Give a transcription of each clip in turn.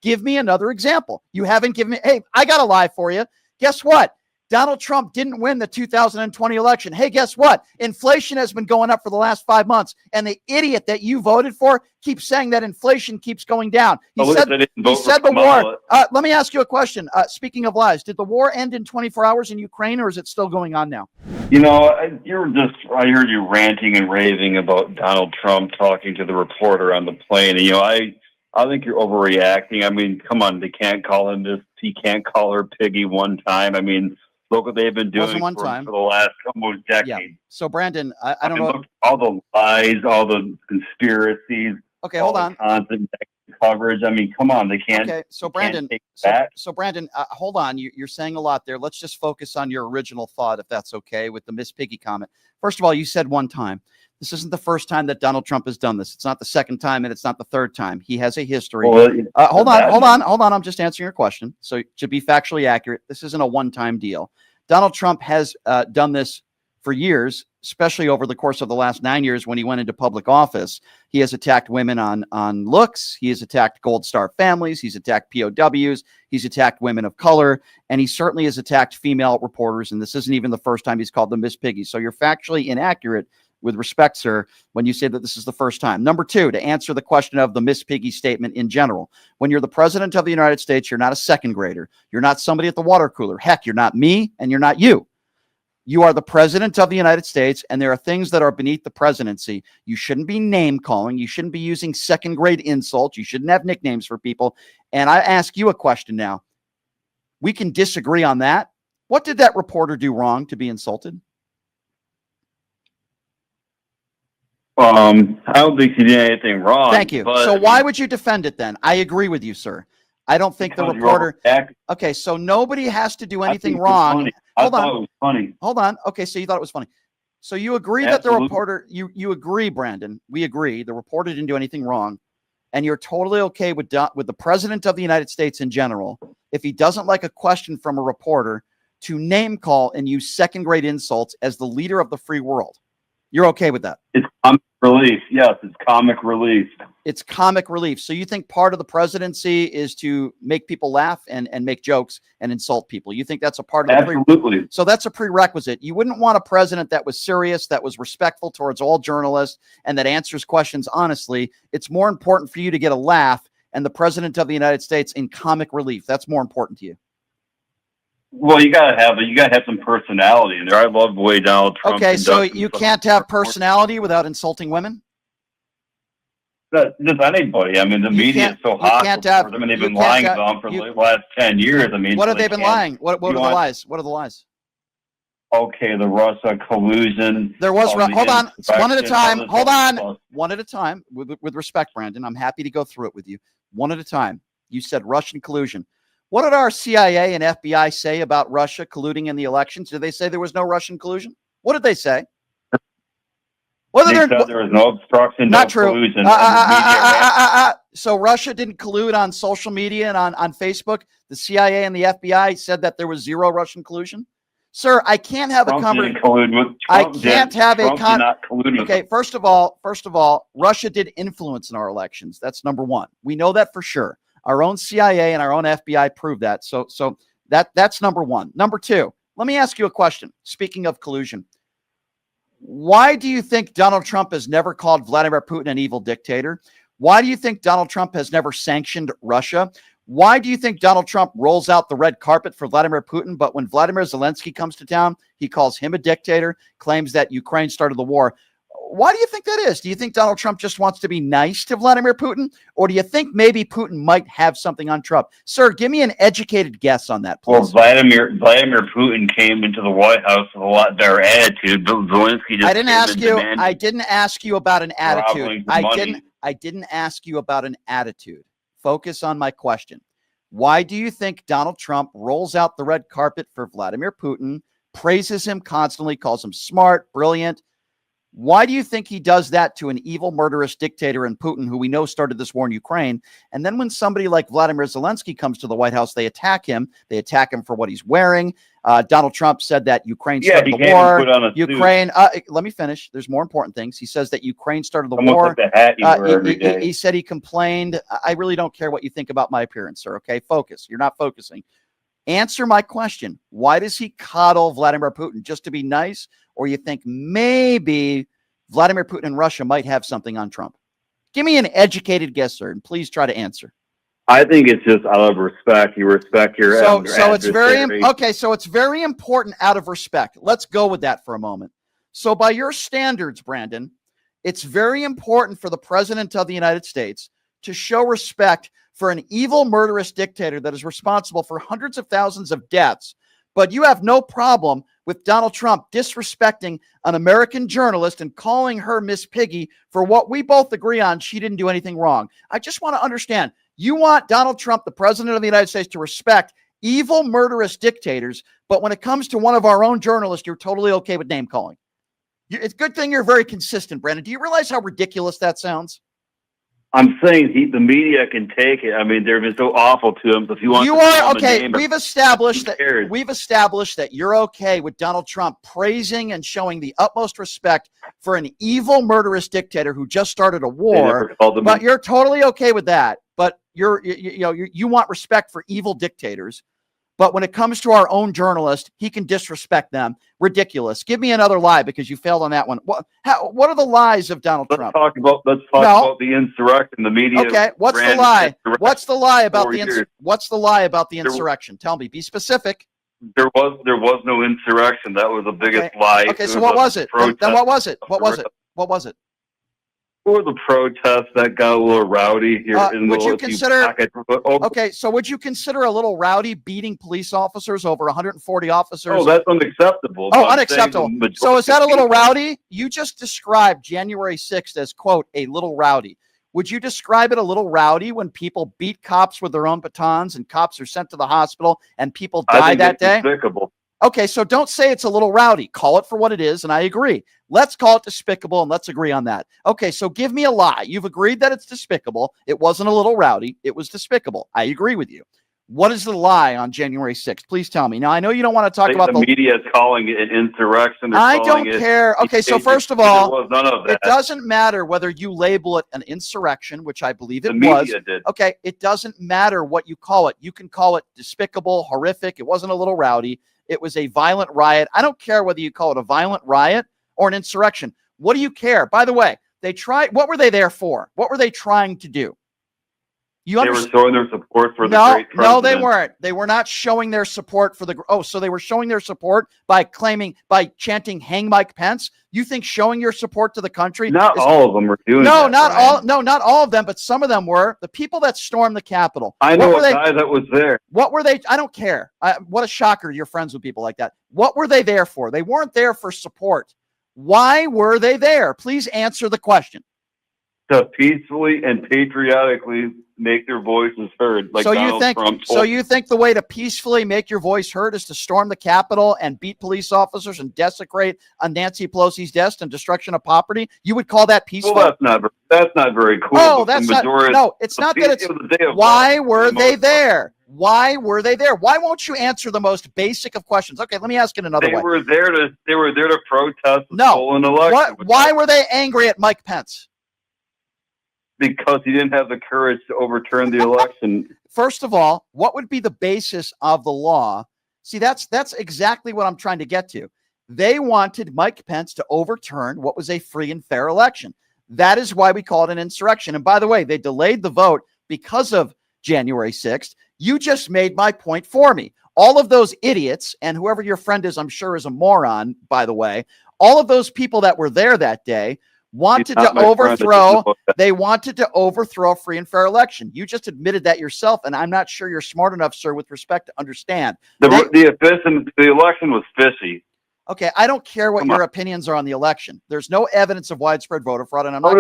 Give me another example. You haven't given me. Hey, I got a lie for you. Guess what? Donald Trump didn't win the 2020 election. Hey, guess what? Inflation has been going up for the last 5 months, and the idiot that you voted for keeps saying that inflation keeps going down. He said the war. Let me ask you a question. Speaking of lies, did the war end in 24 hours in Ukraine, or is it still going on now? You know, I heard you ranting and raving about Donald Trump talking to the reporter on the plane. And, you know, I think you're overreacting. I mean, come on, they can't call him this. He can't call her Piggy one time. I mean, look what they've been doing for the last almost decade. Yeah. So, Brandon, I don't know. Look, all the lies, all the conspiracies. Okay, hold on. Constant coverage. I mean, come on, they can't. Okay, so Brandon, hold on. You're saying a lot there. Let's just focus on your original thought, if that's okay, with the Miss Piggy comment. First of all, you said one time. This isn't the first time that Donald Trump has done this. It's not the second time, and it's not the third time. He has a history. Well, hold on. I'm just answering your question. So to be factually accurate, this isn't a one-time deal. Donald Trump has done this for years, especially over the course of the last 9 years when he went into public office. He has attacked women on looks. He has attacked Gold Star families. He's attacked POWs. He's attacked women of color. And he certainly has attacked female reporters. And this isn't even the first time he's called them Miss Piggy. So you're factually inaccurate, with respect, sir, when you say that this is the first time. Number two, to answer the question of the Miss Piggy statement in general, when you're the president of the United States, you're not a second grader. You're not somebody at the water cooler. Heck, you're not me, and you're not you. You are the president of the United States, and there are things that are beneath the presidency. You shouldn't be name calling. You shouldn't be using second grade insults. You shouldn't have nicknames for people. And I ask you a question now. We can disagree on that. What did that reporter do wrong to be insulted? I don't think he did anything wrong. Thank you. So why would you defend it then? I agree with you, sir. I don't think the reporter. Okay, so nobody has to do anything wrong. Hold on. It was funny. Hold on. Okay, so you thought it was funny. So you agree that the reporter, you agree, Brandon. We agree. The reporter didn't do anything wrong. And you're totally okay with the president of the United States in general, if he doesn't like a question from a reporter, to name call and use second grade insults as the leader of the free world. You're okay with that? It's comic relief. Yes, it's comic relief. It's comic relief. So you think part of the presidency is to make people laugh and make jokes and insult people? You think that's a part of the Absolutely. So that's a prerequisite. You wouldn't want a president that was serious, that was respectful towards all journalists, and that answers questions honestly. It's more important for you to get a laugh and the president of the United States in comic relief. That's more important to you. Well, you gotta have some personality in there. I love the way Donald Trump. Okay, so you can't have personality without insulting women? Just anybody. I mean, the media is so hostile for them, and they've been lying about them for the last 10 years. I mean, what have they been lying? What are the lies? What are the lies? Okay, the Russia collusion. There was. Hold on, one at a time. Hold on, one at a time. With respect, Brandon, I'm happy to go through it with you. One at a time. You said Russian collusion. What did our CIA and FBI say about Russia colluding in the elections? Did they say there was no Russian collusion? What did they say? They said there was no obstruction, not true. Collusion. So Russia didn't collude on social media and on Facebook? The CIA and the FBI said that there was zero Russian collusion? Sir, I can't have a conversation. I can't have a conversation. Okay, first of all, Russia did influence in our elections. That's number one. We know that for sure. Our own CIA and our own FBI proved that. So that's number one. Number two, let me ask you a question. Speaking of collusion, why do you think Donald Trump has never called Vladimir Putin an evil dictator? Why do you think Donald Trump has never sanctioned Russia? Why do you think Donald Trump rolls out the red carpet for Vladimir Putin, but when Vladimir Zelensky comes to town, he calls him a dictator, claims that Ukraine started the war? Why do you think that is? Do you think Donald Trump just wants to be nice to Vladimir Putin? Or do you think maybe Putin might have something on Trump? Sir, give me an educated guess on that, please. Well, Vladimir Putin came into the White House with a lot better attitude. Zelensky just I didn't ask you about an attitude. I didn't ask you about an attitude. Focus on my question. Why do you think Donald Trump rolls out the red carpet for Vladimir Putin, praises him constantly, calls him smart, brilliant? Why do you think he does that to an evil, murderous dictator in Putin, who we know started this war in Ukraine? And then when somebody like Vladimir Zelensky comes to the White House, they attack him. They attack him for what he's wearing. Donald Trump said that Ukraine Yeah, started he the can't war. even put on a suit. Ukraine. Let me finish. There's more important things. He says that Ukraine started the Almost war. like the hat you wear every day. He said he complained. I really don't care what you think about my appearance, sir. Okay, focus. You're not focusing. Answer my question. Why does he coddle Vladimir Putin? Just to be nice? Or you think maybe Vladimir Putin and Russia might have something on Trump? Give me an educated guess, sir, and please try to answer. I think it's just out of respect. You respect your so it's very adversary. okay. So it's very important out of respect. Let's go with that for a moment. So by your standards, Brandon, it's very important for the president of the United States to show respect for an evil, murderous dictator that is responsible for hundreds of thousands of deaths. But you have no problem with Donald Trump disrespecting an American journalist and calling her Miss Piggy for what we both agree on. She didn't do anything wrong. I just want to understand. You want Donald Trump, the president of the United States, to respect evil, murderous dictators. But when it comes to one of our own journalists, you're totally okay with name calling. It's a good thing you're very consistent, Brandon. Do you realize how ridiculous that sounds? I'm saying the media can take it. I mean, they've been so awful to him. So if you want, okay. We've established that you're okay with Donald Trump praising and showing the utmost respect for an evil, murderous dictator who just started a war. But you're totally okay with that. But you want respect for evil dictators. But when it comes to our own journalist, he can disrespect them. Ridiculous. Give me another lie because you failed on that one. What are the lies of Donald Trump? Let's talk about the insurrection. The media. Okay. What's the lie? What's the lie about the insurrection? Tell me. Be specific. There was no insurrection. That was the biggest lie. Okay. So what was it? Then what was it? What was it? Or the protests that got a little rowdy here. Would you consider? Okay, so would you consider a little rowdy beating police officers, over 140 officers? Oh, that's unacceptable. Oh, unacceptable. So is that a little rowdy? You just described January 6th as, quote, a little rowdy. Would you describe it a little rowdy when people beat cops with their own batons and cops are sent to the hospital and people die that day? Despicable. Okay, so don't say it's a little rowdy. Call it for what it is, and I agree. Let's call it despicable, and let's agree on that. Okay, so give me a lie. You've agreed that it's despicable. It wasn't a little rowdy. It was despicable. I agree with you. What is the lie on January 6th? Please tell me. Now, I know you don't want to talk about the media is calling it an insurrection. I don't care. Okay, so first of all, there was none of that. It doesn't matter whether you label it an insurrection, which I believe it was. The media did. Okay, it doesn't matter what you call it. You can call it despicable, horrific. It wasn't a little rowdy. It was a violent riot. I don't care whether you call it a violent riot or an insurrection. What do you care? By the way, what were they there for? What were they trying to do? They were showing their support for the great president. No, they weren't. They were not showing their support for so they were showing their support by chanting "Hang Mike Pence." You think showing your support to the country? Not all of them were doing that. Not all of them, but some of them were. The people that stormed the Capitol. I know a guy that was there. What were they? I don't care. What a shocker! You're friends with people like that. What were they there for? They weren't there for support. Why were they there? Please answer the question. To peacefully and patriotically make their voices heard, like Donald Trump. So you think the way to peacefully make your voice heard is to storm the Capitol and beat police officers and desecrate on Nancy Pelosi's desk and destruction of property? You would call that peaceful? Well, that's not very cool. Oh, that's not. No, it's not that. It's why were they there? Why were they there? Why won't you answer the most basic of questions? Okay, let me ask it another way. They were there to protest the stolen election. Why were they angry at Mike Pence? Because he didn't have the courage to overturn the election. First of all, what would be the basis of the law? See, that's exactly what I'm trying to get to. They wanted Mike Pence to overturn what was a free and fair election. That is why we call it an insurrection. And by the way, they delayed the vote because of January 6th. You just made my point for me. All of those idiots, and whoever your friend is, I'm sure is a moron, by the way, all of those people that were there that day wanted to overthrow a free and fair election. You just admitted that yourself, and I'm not sure you're smart enough, sir, with respect to understand. The election was fishy. Okay, I don't care what your opinions are on the election. There's no evidence of widespread voter fraud, and I'm not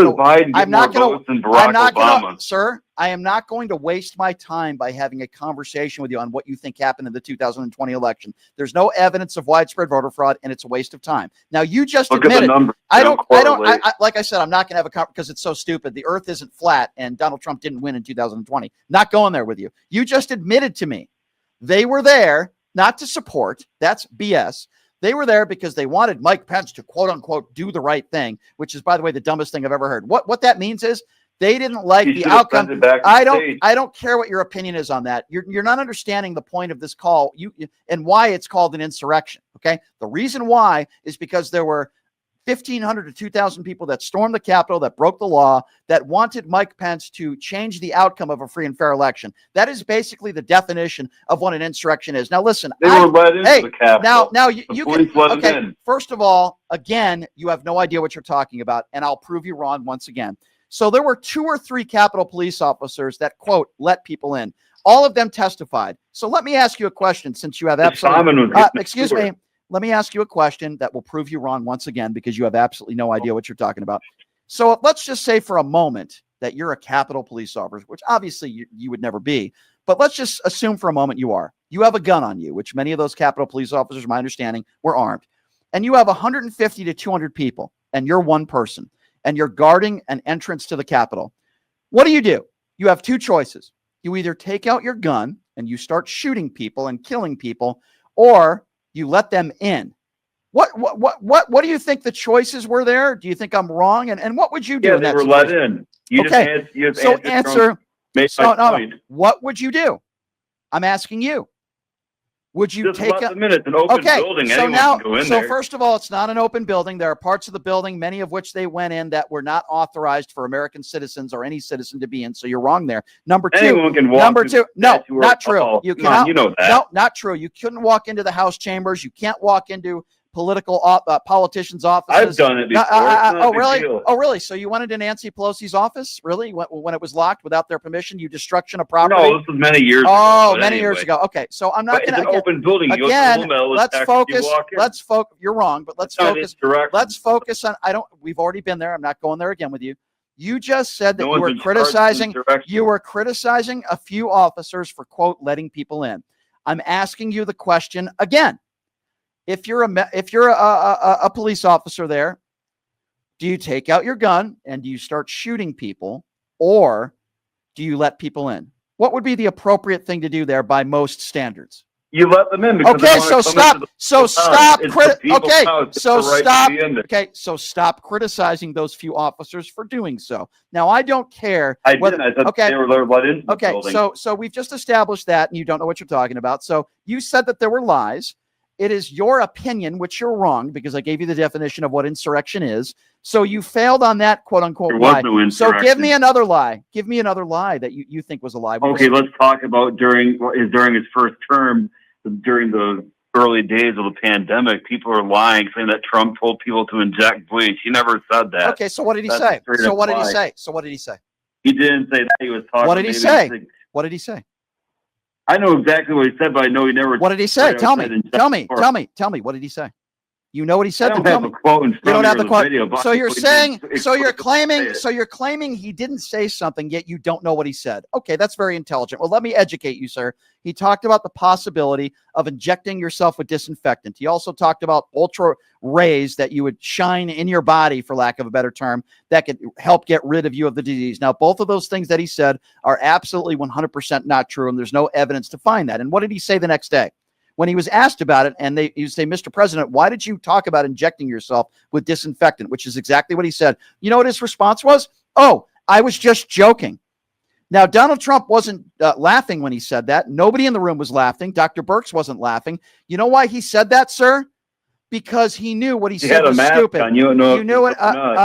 going to, sir, I am not going to waste my time by having a conversation with you on what you think happened in the 2020 election. There's no evidence of widespread voter fraud, and it's a waste of time. Now, you just admitted, like I said, I'm not going to have a conversation because it's so stupid. The earth isn't flat, and Donald Trump didn't win in 2020. Not going there with you. You just admitted to me they were there not to support. That's BS. They were there because they wanted Mike Pence to, quote unquote, do the right thing, which is, by the way, the dumbest thing I've ever heard. What that means is they didn't like the outcome. I don't care what your opinion is on that. You're not understanding the point of this call and why it's called an insurrection. Okay. The reason why is because there were 1,500 to 2,000 people that stormed the Capitol, that broke the law, that wanted Mike Pence to change the outcome of a free and fair election. That is basically the definition of what an insurrection is. Now, listen. They were led into the Capitol. Now you can. Okay. First of all, again, you have no idea what you're talking about, and I'll prove you wrong once again. So there were 2 or 3 Capitol police officers that, quote, let people in. All of them testified. So let me ask you a question, since you have absolutely. Excuse me. Let me ask you a question that will prove you wrong once again, because you have absolutely no idea what you're talking about. So let's just say for a moment that you're a Capitol police officer, which obviously you would never be, but let's just assume for a moment you are. You have a gun on you, which many of those Capitol police officers, my understanding, were armed. And you have 150 to 200 people, and you're one person, and you're guarding an entrance to the Capitol. What do? You have 2 choices. You either take out your gun and you start shooting people and killing people, or you let them in. What do you think the choices were there? Do you think I'm wrong? And what would you do? Yeah, they were let in. What would you do? I'm asking you. Would you just take let them in? It's an open building. So anyone now, can go in so there. first of all, it's not an open building. There are parts of the building, many of which they went in, that were not authorized for American citizens or any citizen to be in. So you're wrong there. Number Anyone two, can walk no, not true. You cannot. You know that. No, not true. You couldn't walk into the House chambers. You can't walk into politicians' offices. I've done it before. Really? Oh, really? So you went into Nancy Pelosi's office? Really? When it was locked without their permission? You destruction of property? No, this was many years ago. Oh, many years ago. Okay, so I'm not going to. It's an open building. Again, let's focus. Let's focus. You're wrong, but let's focus. Let's focus on. We've already been there. I'm not going there again with you. You just said that you were criticizing. You were criticizing a few officers for, quote, letting people in. I'm asking you the question again. If you're a police officer there, do you take out your gun and do you start shooting people, or do you let people in? What would be the appropriate thing to do there by most standards? You let them in. Okay, so stop. So stop. So stop criticizing those few officers for doing so. Now, I don't care. I didn't. I said they were let into the building. So we've just established that, and you don't know what you're talking about. So you said that there were lies. It is your opinion, which you're wrong, because I gave you the definition of what insurrection is. So you failed on that, quote unquote, lie. No insurrection. So give me another lie. Give me another lie that you think was a lie. Okay, let's talk about during his first term, during the early days of the pandemic. People are lying, saying that Trump told people to inject bleach. He never said that. Okay, so what did he say? So what did he say? He didn't say that. He was talking. What did he say? What did he say? I know exactly what he said, but I know he never. What did he say? Tell me. What did he say? You know what he said? I don't have a quote in front you don't have the quote. Video, so you're saying, so you're claiming he didn't say something, yet you don't know what he said. Okay, that's very intelligent. Well, let me educate you, sir. He talked about the possibility of injecting yourself with disinfectant. He also talked about ultra rays that you would shine in your body, for lack of a better term, that could help get rid of you of the disease. Now, both of those things that he said are absolutely 100% not true, and there's no evidence to find that. And what did he say the next day? When he was asked about it, and you say, Mr. President, why did you talk about injecting yourself with disinfectant, which is exactly what he said. You know what his response was? Oh, I was just joking. Now, Donald Trump wasn't laughing when he said that. Nobody in the room was laughing. Dr. Birx wasn't laughing. You know why he said that, sir? Because he knew what he said was stupid. You knew it.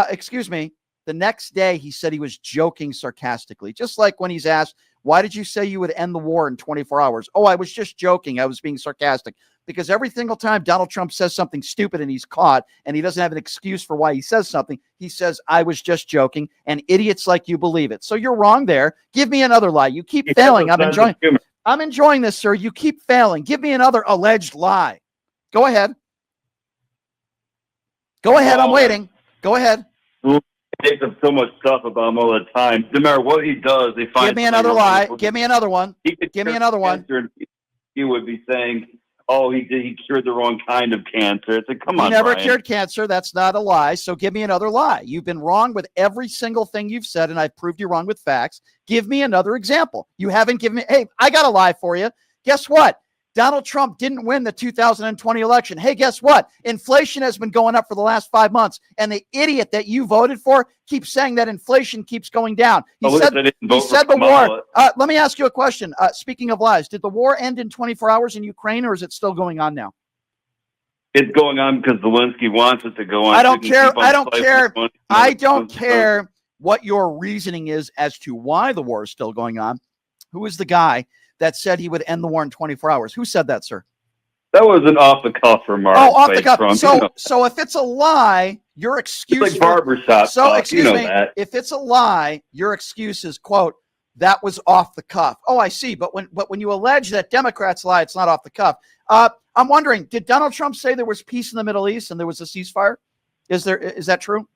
Excuse me. The next day, he said he was joking sarcastically, just like when he's asked, why did you say you would end the war in 24 hours? Oh, I was just joking. I was being sarcastic. Because every single time Donald Trump says something stupid and he's caught and he doesn't have an excuse for why he says something, he says, I was just joking, and idiots like you believe it. So you're wrong there. Give me another lie. You keep failing. I'm enjoying this, sir. You keep failing. Give me another alleged lie. Go ahead. Go ahead. I'm waiting. Go ahead. Makes up so much stuff about him all the time. No matter what he does, they find. Give me another lie. Give me another one. Give me another one. He would be saying, "Oh, he cured the wrong kind of cancer." It's like, come on, he never Brian. cured cancer. That's not a lie. So give me another lie. You've been wrong with every single thing you've said, and I've proved you wrong with facts. Give me another example. You haven't given me. Hey, I got a lie for you. Guess what? Donald Trump didn't win the 2020 election. Hey, guess what? Inflation has been going up for the last 5 months, and the idiot that you voted for keeps saying that inflation keeps going down. He said the war. Let me ask you a question. Speaking of lies, did the war end in 24 hours in Ukraine, or is it still going on now? It's going on because Zelensky wants it to go on. I don't care. I don't care what your reasoning is as to why the war is still going on. Who is the guy that said he would end the war in 24 hours? Who said that, sir? That was an off-the-cuff remark. Oh, off the cuff. Trump. So if it's a lie, your excuse... It's like barbershop So, excuse me, that. if it's a lie, your excuse is, quote, that was off the cuff. Oh, I see. But when you allege that Democrats lie, it's not off the cuff. I'm wondering, did Donald Trump say there was peace in the Middle East and there was a ceasefire? Is that true?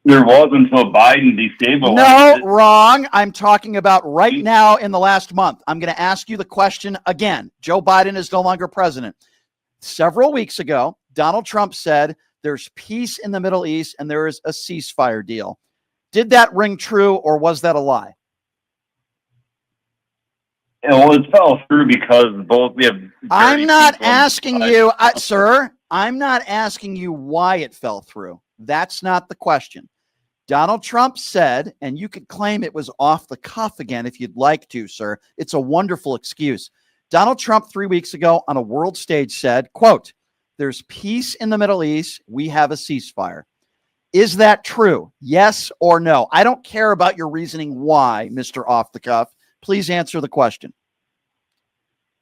There was until Biden destabilized. No, wrong. I'm talking about right now in the last month. I'm going to ask you the question again. Joe Biden is no longer president. Several weeks ago, Donald Trump said there's peace in the Middle East and there is a ceasefire deal. Did that ring true, or was that a lie? Well, it fell through because we have... I'm not asking you, sir, I'm not asking you why it fell through. That's not the question. Donald Trump said, and you could claim it was off the cuff again if you'd like to, sir. It's a wonderful excuse. Donald Trump 3 weeks ago on a world stage said, quote, there's peace in the Middle East. We have a ceasefire. Is that true? Yes or no? I don't care about your reasoning why, Mr. Off the Cuff. Please answer the question.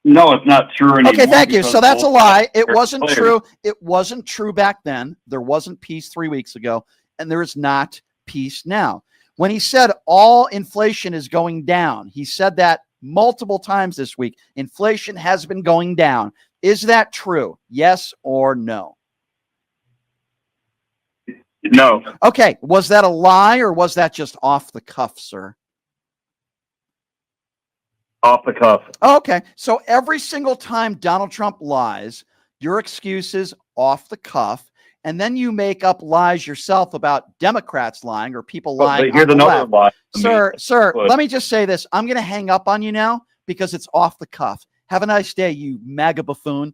No, it's not true anymore. Okay, thank you. So that's a lie. It wasn't true. It wasn't true back then. There wasn't peace 3 weeks ago, and there is not peace now. When he said all inflation is going down, he said that multiple times this week. Inflation has been going down. Is that true? Yes or no? No. Okay. Was that a lie, or was that just off the cuff, sir? Off the cuff. Okay. So every single time Donald Trump lies, your excuse is off the cuff, and then you make up lies yourself about Democrats lying or people lying. Here's another lie. Sir, let me just say this. I'm going to hang up on you now because it's off the cuff. Have a nice day, you MAGA buffoon.